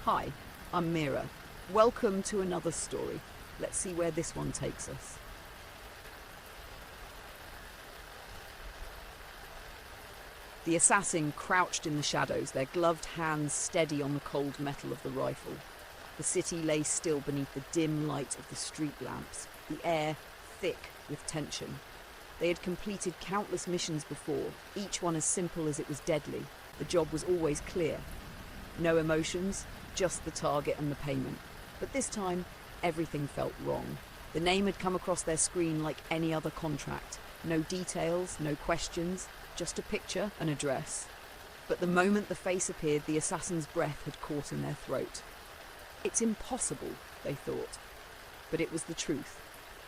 Hi, I'm Mira. Welcome to another story. Let's see where this one takes us. The assassin crouched in the shadows, their gloved hands steady on the cold metal of the rifle. The city lay still beneath the dim light of the street lamps, the air thick with tension. They had completed countless missions before, each one as simple as it was deadly. The job was always clear. No emotions, just the target and the payment. But this time, everything felt wrong. The name had come across their screen like any other contract. No details, no questions, just a picture, an address. But the moment the face appeared, the assassin's breath had caught in their throat. It's impossible, they thought. But it was the truth.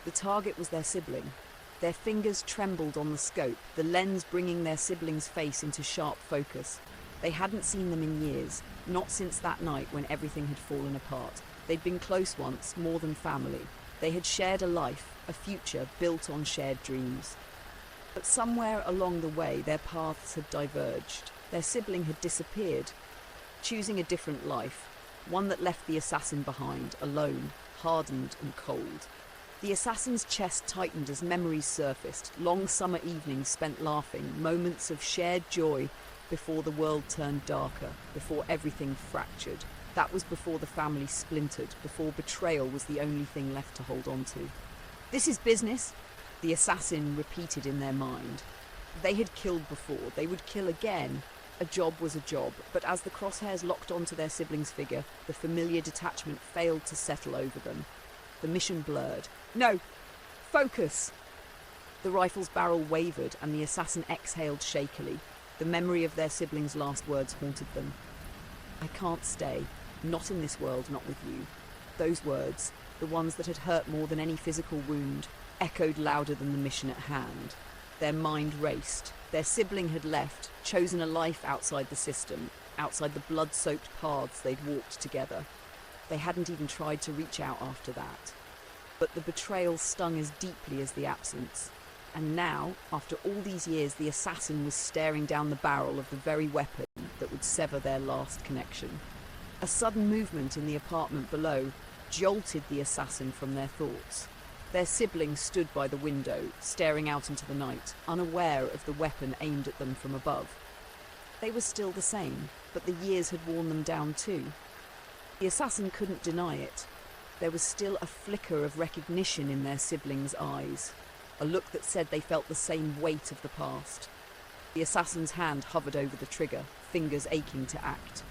The target was their sibling. Their fingers trembled on the scope, the lens bringing their sibling's face into sharp focus. They hadn't seen them in years, not since that night when everything had fallen apart. They'd been close once, more than family. They had shared a life, a future built on shared dreams. But somewhere along the way, their paths had diverged. Their sibling had disappeared, choosing a different life, one that left the assassin behind, alone, hardened and cold. The assassin's chest tightened as memories surfaced, long summer evenings spent laughing, moments of shared joy before the world turned darker, before everything fractured. That was before the family splintered, before betrayal was the only thing left to hold on to. "This is business," the assassin repeated in their mind. They had killed before, they would kill again. A job was a job, but as the crosshairs locked onto their sibling's figure, the familiar detachment failed to settle over them. The mission blurred. "No! Focus!" The rifle's barrel wavered and the assassin exhaled shakily. The memory of their sibling's last words haunted them. "I can't stay. Not in this world, not with you." Those words, the ones that had hurt more than any physical wound, echoed louder than the mission at hand. Their mind raced. Their sibling had left, chosen a life outside the system, outside the blood-soaked paths they'd walked together. They hadn't even tried to reach out after that. But the betrayal stung as deeply as the absence. And now, after all these years, the assassin was staring down the barrel of the very weapon that would sever their last connection. A sudden movement in the apartment below jolted the assassin from their thoughts. Their sibling stood by the window, staring out into the night, unaware of the weapon aimed at them from above. They were still the same, but the years had worn them down too. The assassin couldn't deny it. There was still a flicker of recognition in their sibling's eyes, a look that said they felt the same weight of the past. The assassin's hand hovered over the trigger, fingers aching to act.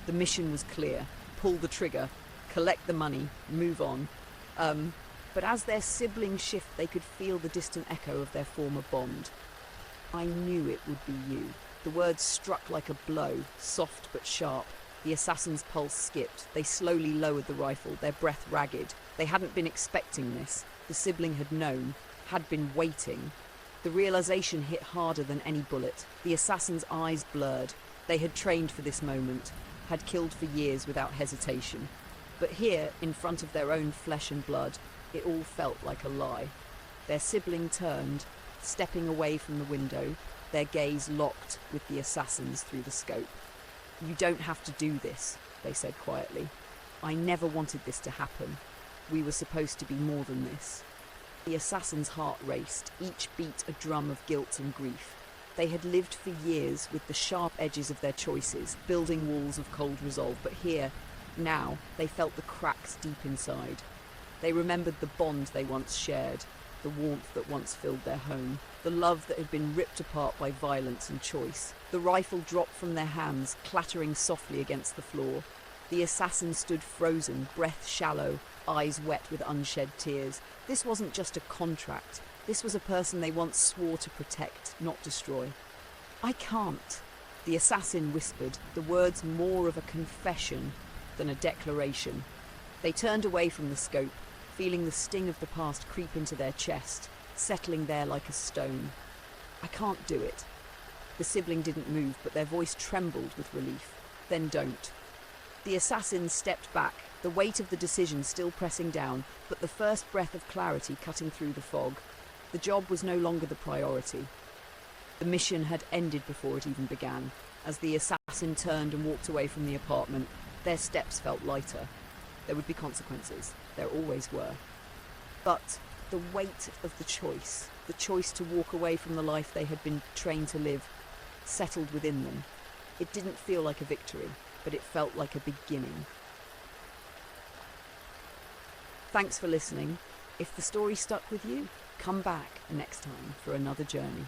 The mission was clear. Pull the trigger, collect the money, move on. But as their siblings shift, they could feel the distant echo of their former bond. "I knew it would be you." The words struck like a blow, soft but sharp. The assassin's pulse skipped. They slowly lowered the rifle, their breath ragged. They hadn't been expecting this. The sibling had known, had been waiting. The realization hit harder than any bullet. The assassin's eyes blurred. They had trained for this moment, had killed for years without hesitation. But here, in front of their own flesh and blood, it all felt like a lie. Their sibling turned, stepping away from the window, their gaze locked with the assassin's through the scope. "You don't have to do this," they said quietly. "I never wanted this to happen. We were supposed to be more than this." The assassin's heart raced, each beat a drum of guilt and grief. They had lived for years with the sharp edges of their choices, building walls of cold resolve, but here, now, they felt the cracks deep inside. They remembered the bond they once shared, the warmth that once filled their home, the love that had been ripped apart by violence and choice. The rifle dropped from their hands, clattering softly against the floor. The assassin stood frozen, breath shallow, eyes wet with unshed tears. This wasn't just a contract. This was a person they once swore to protect, not destroy. "I can't," the assassin whispered, the words more of a confession than a declaration. They turned away from the scope, feeling the sting of the past creep into their chest, settling there like a stone. "I can't do it." The sibling didn't move, but their voice trembled with relief. "Then don't." The assassin stepped back, the weight of the decision still pressing down, but the first breath of clarity cutting through the fog. The job was no longer the priority. The mission had ended before it even began. As the assassin turned and walked away from the apartment, Their steps felt lighter. There would be consequences. There always were. But the weight of the choice to walk away from the life they had been trained to live, settled within them. It didn't feel like a victory, but it felt like a beginning. Thanks for listening. If the story stuck with you, come back next time for another journey.